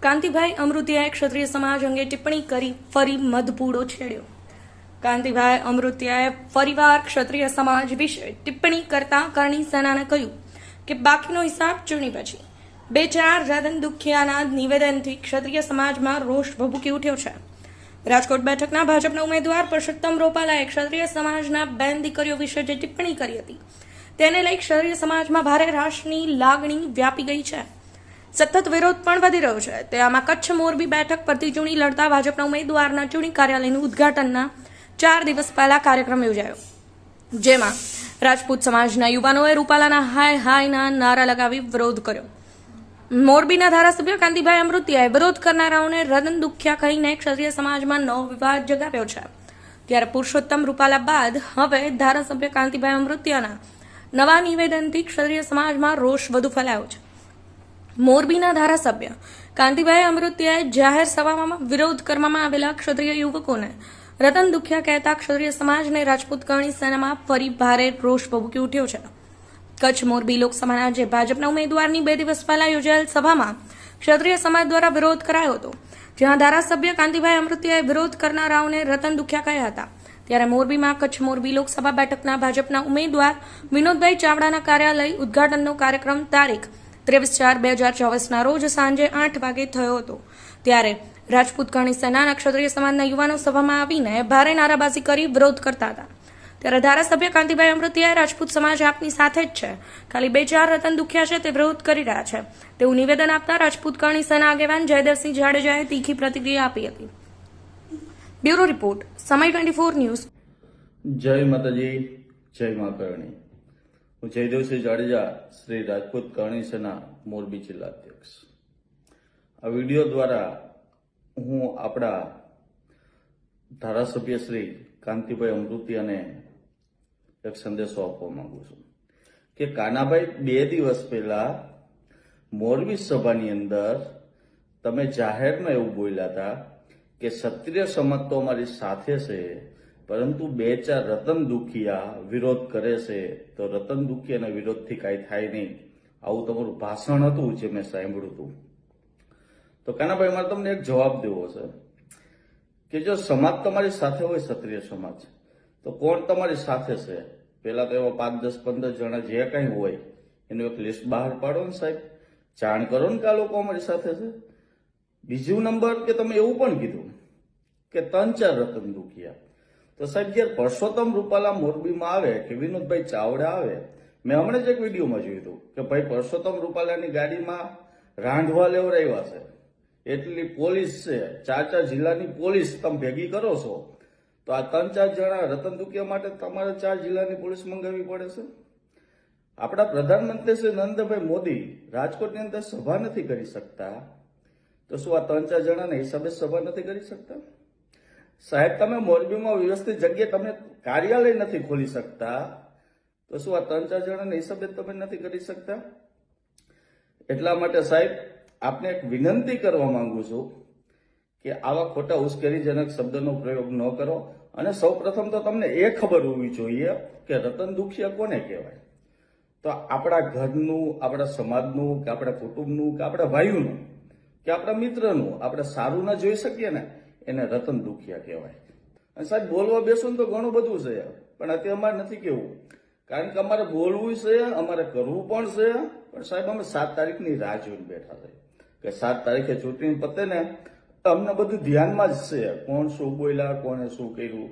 કાંતિભાઈ અમૃતિયાએ ક્ષત્રિય સમાજ અંગે ટિપ્પણી કરી ફરી મધપૂડો છેડ્યો. કાંતિભાઈ અમૃતિયાએ ફરીવાર ક્ષત્રિય સમાજ વિશે ટિપ્પણી કરતા કરણી સેનાને કહ્યું કે બાકીનો હિસાબ ચૂંટણી પછી. 2-4 રતન દુખિયાના નિવેદનથી ક્ષત્રિય સમાજમાં રોષ ભભૂકી ઉઠ્યો છે. રાજકોટ બેઠકના ભાજપના ઉમેદવાર પરસોત્તમ રૂપાલાએ ક્ષત્રિય સમાજના બેન દીકરીઓ વિશે જે ટિપ્પણી કરી હતી તેને લઈ ક્ષત્રિય સમાજમાં ભારે રાશની લાગણી વ્યાપી ગઈ છે. સતત વિરોધ પણ વધી રહ્યો છે. તેમાં કચ્છ મોરબી બેઠક પરથી ચૂંટણી લડતા ભાજપના ઉમેદવારના ચૂંટણી કાર્યાલયનું ઉદ્ઘાટનના 4 દિવસ પહેલા કાર્યક્રમ યોજાયો, જેમાં રાજપૂત સમાજના યુવાનોએ રૂપાલાના હાય હાયના નારા લગાવી વિરોધ કર્યો. મોરબીના ધારાસભ્ય કાંતિભાઈ અમૃતિયાએ વિરોધ કરનારાઓને રતન દુખિયા કહીને ક્ષત્રિય સમાજમાં નવો વિવાદ જગાવ્યો છે. ત્યારે પુરુષોત્તમ રૂપાલા બાદ હવે ધારાસભ્ય કાંતિભાઈ અમૃતિયાના નવા નિવેદનથી ક્ષત્રિય સમાજમાં રોષ વધુ ફેલાયો છે. મોરબીના ધારાસભ્ય કાંતિભાઈ અમૃતિયાએ જાહેર સભામાં વિરોધ કરવામાં આવેલા ક્ષત્રિય યુવકોને રતન દુખિયા કહેતા ક્ષત્રિય સમાજને રાજપૂત કરણી સેનામાં ફરી ભારે રોષ ભભૂકી ઉઠ્યો છે. કચ્છ મોરબી લોકસભાના જે ભાજપના ઉમેદવારની 2 દિવસ પહેલા યોજાયેલ સભામાં ક્ષત્રિય સમાજ દ્વારા વિરોધ કરાયો હતો, જ્યાં ધારાસભ્ય કાંતિભાઈ અમૃતિયાએ વિરોધ કરનારાઓને રતન દુખિયા કહ્યા હતા. ત્યારે મોરબીમાં કચ્છ મોરબી લોકસભા બેઠકના ભાજપના ઉમેદવાર વિનોદભાઈ ચાવડાના કાર્યાલય ઉદ્ઘાટનનો કાર્યક્રમ તારીખ 23/4/2024ના રોજ સાંજે 8 વાગે થયો હતો. ત્યારે રાજપૂત કરણી સેનાના ક્ષત્રિય સમાજના યુવાનો સભામાં આવીને ભારે નારાબાજી કરી વિરોધ કરતા હતા. ત્યારે ધારાસભ્ય કાંતિભાઈ અમૃતિયાએ રાજપૂત સમાજ આપની સાથે જ છે, ખાલી 2-4 રતન દુખિયા છે તે વિરોધ કરી રહ્યા છે તેવું નિવેદન આપતા રાજપૂત કરણી સેના આગેવાન જયદેવસિંહ જાડેજાએ તીખી પ્રતિક્રિયા આપી હતી. બ્યુરો રિપોર્ટ, સમય 24 ન્યૂઝ. જય માતાજી, જય મા કરણી. હું જયદેવસિંહ જાડેજા, શ્રી રાજપૂત કરણી સેના મોરબી જિલ્લા અધ્યક્ષ. આ વિડીયો દ્વારા હું આપણા ધારાસભ્ય શ્રી કાંતિભાઈ અમૃતિયાને એક સંદેશો આપવા માંગુ છું કે કાનાભાઈ 2 દિવસ પહેલા મોરબી સભાની અંદર તમે જાહેરમાં એવું બોલ્યા હતા કે ક્ષત્રિય સમાજ તો અમારી સાથે છે, પરંતુ 2-4 રતન દુખિયા વિરોધ કરે છે, તો રતન દુખિયાના વિરોધથી કાંઈ થાય નહીં, આવું તમારું ભાષણ હતું જે મેં સાંભળ્યું હતું. તો કાનાભાઈ મારે તમને એક જવાબ દેવો છે કે જો સમાજ તમારી સાથે હોય, ક્ષત્રિય સમાજ, તો કોણ તમારી સાથે છે? પેલા તો એવા 5, 10, 15 જણા જે કઈ હોય એનું એક લિસ્ટ બહાર પાડો ને સાહેબ, જાણ કરો ને કે આ લોકો અમારી સાથે છે. બીજું નંબર કે તમે એવું પણ કીધું કે 3-4 રતન દુખિયા, તો સાહેબ જયારે પરસોત્તમ રૂપાલા મોરબીમાં આવે કે વિનોદભાઈ ચાવડા આવે, મેં હમણાં જ એક વિડીયોમાં જોયું હતું કે ભાઈ પરસોત્તમ રૂપાલાની ગાડીમાં રાંધવા લેવડાવ્યા છે, એટલી પોલીસ છે, 4 જિલ્લાની પોલીસ તમે ભેગી કરો છો, તો આ 3-4 જણા રતન દુખિયા માટે તમારે 4 જિલ્લાની પોલીસ મંગાવવી પડે છે. આપણા પ્રધાનમંત્રી શ્રી નરેન્દ્રભાઈ મોદી રાજકોટની અંદર સભા નથી કરી શકતા, તો શું આ 3-4 જણાના હિસાબે સભા નથી કરી શકતા? સાહેબ તમે મોરબીમાં વ્યવસ્થિત જગ્યાએ તમે કાર્યાલય નથી ખોલી શકતા, તો શું આ 3-4 જણાના હિસાબે તમે નથી કરી શકતા? એટલા માટે સાહેબ આપને એક વિનંતી કરવા માંગુ છું કે આવા ખોટા ઉશ્કેરણીજનક શબ્દનો પ્રયોગ ન કરો. અને સૌ પ્રથમ તો તમને એ ખબર હોવી જોઈએ કે રતન દુખિયા કોને કહેવાય. તો આપણા ઘરનું, આપણા સમાજનું, કે આપણા કુટુંબનું, કે આપણા ભાઈઓનું, કે આપણા મિત્રનું આપણે સારું ના જોઈ શકીએ ને, એને રતન દુખિયા કહેવાય. અને સાહેબ બોલવા બેસો ને તો ઘણું બધું છે, પણ અત્યારે અમારે નથી કેવું, કારણ કે અમારે બોલવું છે, અમારે કરવું પણ છે. પણ સાહેબ અમે 7 તારીખની રાહ જોઈને બેઠા છે કે 7 તારીખે ચૂંટણી પતે ને અમને બધું ધ્યાનમાં જ છે, કોણ શું બોલ્યા, કોને શું કર્યું.